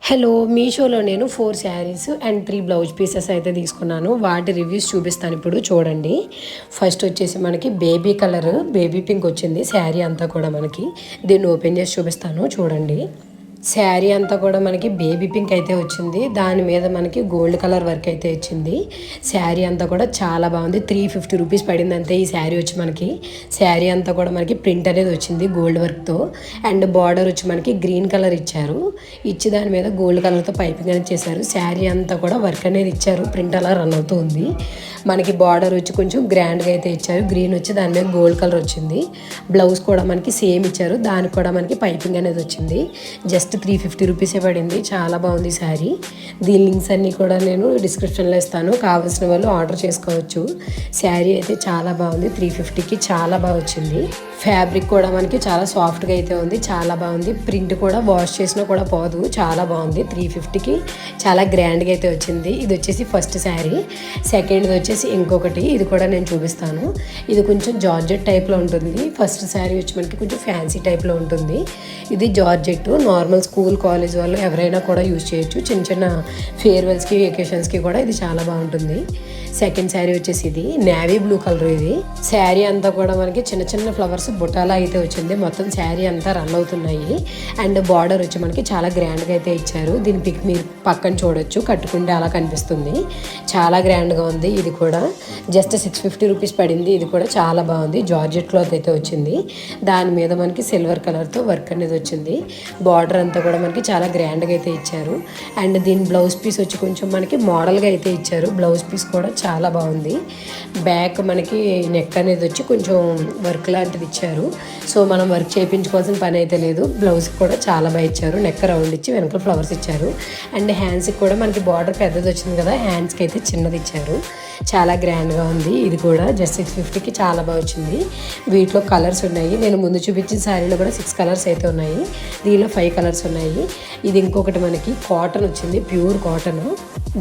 Hello మీషోలో నేను 4 saris and 3 blouse pieces అయితే తీసుకున్నాను. వాటి రివ్యూస్ చూపిస్తాను ఇప్పుడు చూడండి. ఫస్ట్ వచ్చేసి మనకి బేబీ కలర్ బేబీ పింక్ వచ్చింది శారీ అంతా కూడా మనకి. దీన్ని ఓపెన్ చేసి చూపిస్తాను చూడండి. శారీ అంతా కూడా మనకి బేబీ పింక్ అయితే వచ్చింది. దాని మీద మనకి గోల్డ్ కలర్ వర్క్ అయితే వచ్చింది. శారీ అంతా కూడా చాలా బాగుంది. 350 రూపీస్ పడింది అంతే ఈ శారీ వచ్చి మనకి. శారీ అంతా కూడా మనకి ప్రింట్ అనేది వచ్చింది గోల్డ్ వర్క్తో. అండ్ బార్డర్ వచ్చి మనకి గ్రీన్ కలర్ ఇచ్చారు. ఇచ్చి దాని మీద గోల్డ్ కలర్తో పైపింగ్ అనేది చేశారు. శారీ అంతా కూడా వర్క్ అనేది ఇచ్చారు. ప్రింట్ అలా రన్ అవుతూ ఉంది. మనకి బార్డర్ వచ్చి కొంచెం గ్రాండ్గా అయితే ఇచ్చారు. గ్రీన్ వచ్చి దాని మీద గోల్డ్ కలర్ వచ్చింది. బ్లౌజ్ కూడా మనకి సేమ్ ఇచ్చారు. దానికి కూడా మనకి పైపింగ్ అనేది వచ్చింది. జస్ట్ 350 రూపీసే పడింది. చాలా బాగుంది శారీ. దీని లింక్స్ అన్నీ కూడా నేను డిస్క్రిప్షన్లో ఇస్తాను. కావాల్సిన వాళ్ళు ఆర్డర్ చేసుకోవచ్చు. శారీ అయితే చాలా బాగుంది. 350కి చాలా బాగా వచ్చింది. ఫ్యాబ్రిక్ కూడా మనకి చాలా సాఫ్ట్గా అయితే ఉంది. చాలా బాగుంది. ప్రింట్ కూడా వాష్ చేసినా కూడా పోదు. చాలా బాగుంది. 350కి చాలా గ్రాండ్గా అయితే వచ్చింది. ఇది వచ్చేసి ఫస్ట్ శారీ. సెకండ్ది వచ్చేసి ఇంకొకటి. ఇది కూడా నేను చూపిస్తాను. ఇది కొంచెం జార్జెట్ టైప్లో ఉంటుంది. ఫస్ట్ శారీ వచ్చి మనకి కొంచెం ఫ్యాన్సీ టైప్లో ఉంటుంది. ఇది జార్జెట్ నార్మల్ స్కూల్ కాలేజ్ వాళ్ళు ఎవరైనా కూడా యూజ్ చేయొచ్చు. చిన్న చిన్న ఫేర్వెల్స్కి వెకేషన్స్కి కూడా ఇది చాలా బాగుంటుంది. సెకండ్ శారీ వచ్చేసి ఇది నేవీ బ్లూ కలర్. ఇది శారీ అంతా కూడా మనకి చిన్న చిన్న ఫ్లవర్స్ బుట్టాలా అయితే వచ్చింది. మొత్తం శారీ అంతా రన్ అవుతున్నాయి. అండ్ బార్డర్ వచ్చి మనకి చాలా గ్రాండ్గా అయితే ఇచ్చారు. దీని పిక్ మీరు పక్కన చూడొచ్చు. కట్టుకుంటే అలా కనిపిస్తుంది. చాలా గ్రాండ్గా ఉంది. ఇది కూడా జస్ట్ 650 రూపీస్ పడింది. ఇది కూడా చాలా బాగుంది. జార్జెట్ క్లాత్ అయితే వచ్చింది. దాని మీద మనకి సిల్వర్ కలర్తో వర్క్ అనేది వచ్చింది. బార్డర్ అంతా కూడా మనకి చాలా గ్రాండ్గా అయితే ఇచ్చారు. అండ్ దీని బ్లౌజ్ పీస్ వచ్చి కొంచెం మనకి మోడల్గా అయితే ఇచ్చారు. బ్లౌజ్ పీస్ కూడా చాలా బాగుంది. బ్యాక్ మనకి నెక్ అనేది వచ్చి కొంచెం వర్క్ లాంటిది ఇచ్చారు. సో మనం వర్క్ చేయించుకోవాల్సిన పని అయితే లేదు. బ్లౌజ్ కూడా చాలా బాగా ఇచ్చారు. నెక్ రౌండ్ ఇచ్చి వెనకాల ఫ్లవర్స్ ఇచ్చారు. అండ్ హ్యాండ్స్కి కూడా మనకి బార్డర్ పెద్దది వచ్చింది కదా, హ్యాండ్స్కి అయితే చిన్నది ఇచ్చారు. చాలా గ్రాండ్గా ఉంది. ఇది కూడా జస్ట్ 650కి చాలా బాగా వచ్చింది. వీటిలో కలర్స్ ఉన్నాయి. నేను ముందు చూపించిన శారీలో కూడా 6 కలర్స్ అయితే ఉన్నాయి. దీనిలో 5 కలర్స్ ఉన్నాయి. ఇది ఇంకొకటి మనకి కాటన్ వచ్చింది. Pure cotton.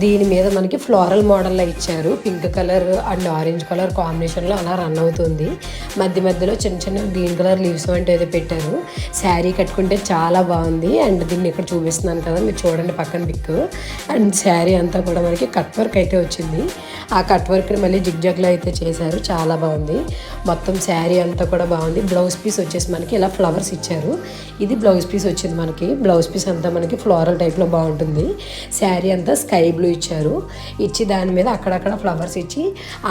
దీని మీద మనకి ఫ్లోరల్ మోడల్లో ఇచ్చారు. Pink colour and orange colour కాంబినేషన్లో అలా రన్ అవుతుంది. మధ్య మధ్యలో చిన్న చిన్న గ్రీన్ కలర్ లీవ్స్ వంటి అయితే పెట్టారు. శారీ కట్టుకుంటే చాలా బాగుంది. అండ్ దీన్ని ఇక్కడ చూపిస్తున్నాను కదా, మీరు చూడండి పక్కన పిక్. అండ్ శారీ అంతా కూడా మనకి కట్ వర్క్ అయితే వచ్చింది. ఆ కట్ వర్క్ని మళ్ళీ జిగ్జాగ్లో అయితే చేశారు. చాలా బాగుంది. మొత్తం శారీ అంతా కూడా బాగుంది. బ్లౌజ్ పీస్ వచ్చేసి మనకి ఇలా ఫ్లవర్స్ ఇచ్చారు. ఇది బ్లౌజ్ పీస్ వచ్చింది మనకి. బ్లౌజ్ పీస్ అంతా మనకి ఫ్లోరల్ టైప్లో బాగుంటుంది. శారీ అంతా స్కై బ్లూ ఇచ్చారు. ఇచ్చి దాని మీద అక్కడక్కడ ఫ్లవర్స్ ఇచ్చి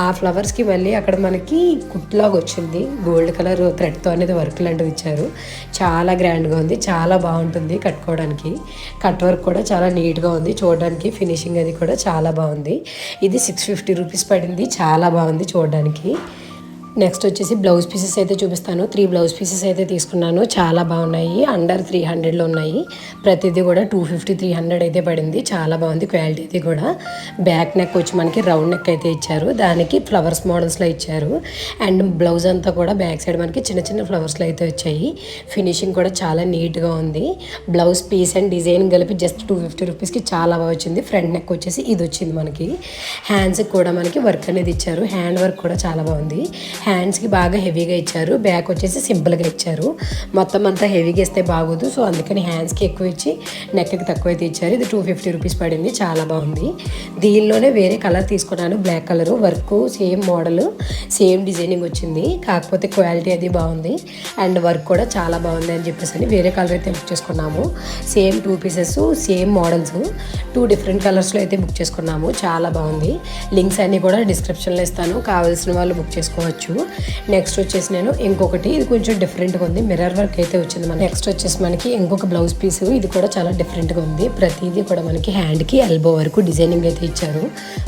ఆ ఫ్లవర్స్కి మళ్ళీ అక్కడ మనకి కుట్లాగా వచ్చింది. గోల్డ్ కలర్ థ్రెడ్తో అనేది వర్క్ లాంటిది ఇచ్చారు. చాలా గ్రాండ్గా ఉంది. చాలా బాగుంటుంది కట్టుకోవడానికి. కట్ వర్క్ కూడా చాలా నీట్గా ఉంది చూడడానికి. ఫినిషింగ్ అది కూడా చాలా బాగుంది. ఇది 650 రూపీస్ పడింది. చాలా బాగుంది చూడడానికి. నెక్స్ట్ వచ్చేసి బ్లౌజ్ పీసెస్ అయితే చూపిస్తాను. 3 బ్లౌజ్ పీసెస్ అయితే తీసుకున్నాను. చాలా బాగున్నాయి. అండర్ 300లో ఉన్నాయి. ప్రతిదీ కూడా 250, 300 అయితే పడింది. చాలా బాగుంది క్వాలిటీ అయితే కూడా. బ్యాక్ నెక్ వచ్చి మనకి రౌండ్ నెక్ అయితే ఇచ్చారు. దానికి ఫ్లవర్స్ మోడల్స్లో ఇచ్చారు. అండ్ బ్లౌజ్ అంతా కూడా బ్యాక్ సైడ్ మనకి చిన్న చిన్న ఫ్లవర్స్లో అయితే వచ్చాయి. ఫినిషింగ్ కూడా చాలా నీట్గా ఉంది. బ్లౌజ్ పీస్ అండ్ డిజైన్ కలిపి జస్ట్ 250 రూపీస్కి చాలా బాగా వచ్చింది. ఫ్రంట్ నెక్ వచ్చేసి ఇది వచ్చింది మనకి. హ్యాండ్స్కి కూడా మనకి వర్క్ అనేది ఇచ్చారు. హ్యాండ్ వర్క్ కూడా చాలా బాగుంది. హ్యాండ్స్కి బాగా హెవీగా ఇచ్చారు. బ్యాక్ వచ్చేసి సింపుల్గా ఇచ్చారు. మొత్తం అంతా హెవీగా ఇస్తే బాగోదు. సో అందుకని హ్యాండ్స్కి ఎక్కువ ఇచ్చి నెక్కి తక్కువ అయితే ఇచ్చారు. ఇది 250 రూపీస్ పడింది. చాలా బాగుంది. దీనిలోనే వేరే కలర్ తీసుకున్నాను. Black colour. Work same model same designing వచ్చింది. కాకపోతే క్వాలిటీ అది బాగుంది. అండ్ వర్క్ కూడా చాలా బాగుంది అని చెప్పేసి అని వేరే కలర్ అయితే బుక్ చేసుకున్నాము. Same 2 pieces same models 2 different కలర్స్లో అయితే బుక్ చేసుకున్నాము. చాలా బాగుంది. లింక్స్ అన్నీ కూడా డిస్క్రిప్షన్లో ఇస్తాను. కావాల్సిన వాళ్ళు బుక్ చేసుకోవచ్చు. నెక్స్ట్ వచ్చేసి నేను ఇంకొకటి, ఇది కొంచెం డిఫరెంట్గా ఉంది. మిర్రర్ వర్క్ అయితే వచ్చింది. మన నెక్స్ట్ వచ్చేసి మనకి ఇంకొక బ్లౌజ్ పీస్. ఇది కూడా చాలా డిఫరెంట్గా ఉంది. ప్రతిదీ కూడా మనకి హ్యాండ్కి ఎల్బో వరకు డిజైనింగ్ అయితే ఇచ్చారు.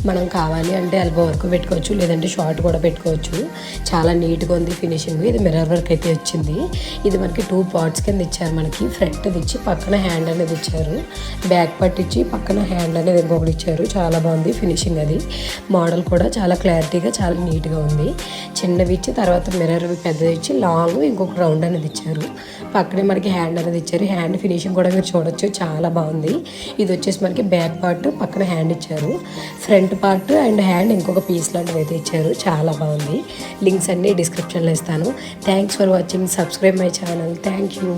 మనం కావాలి అంటే ఎల్బో వరకు పెట్టుకోవచ్చు, లేదంటే షార్ట్ కూడా పెట్టుకోవచ్చు. చాలా నీట్గా ఉంది ఫినిషింగ్. ఇది మిర్రర్ వర్క్ అయితే వచ్చింది. ఇది మనకి 2 పార్ట్స్ కింద ఇచ్చారు. మనకి ఫ్రంట్ ఇచ్చి పక్కన హ్యాండ్ అనేది ఇచ్చారు. బ్యాక్ పార్ట్ ఇచ్చి పక్కన హ్యాండ్ అనేది ఇంకొకటి ఇచ్చారు. చాలా బాగుంది ఫినిషింగ్ అది. మోడల్ కూడా చాలా క్లారిటీగా చాలా నీట్గా ఉంది. చిన్నవి ఇచ్చి తర్వాత మిర్రర్ పెద్దది ఇచ్చి లాంగ్ ఇంకొక రౌండ్ అనేది ఇచ్చారు. పక్కనే మనకి హ్యాండ్ అనేది ఇచ్చారు. హ్యాండ్ ఫినిషింగ్ కూడా మీరు చూడొచ్చు. చాలా బాగుంది. ఇది వచ్చేసి మనకి బ్యాక్ పార్ట్ పక్కన హ్యాండ్ ఇచ్చారు. ఫ్రంట్ పార్ట్ అండ్ హ్యాండ్ ఇంకొక పీస్ లాంటిది అయితే ఇచ్చారు. చాలా బాగుంది. లింక్స్ అన్నీ డిస్క్రిప్షన్లో ఇస్తాను. Thanks for watching. Subscribe my channel. Thank you.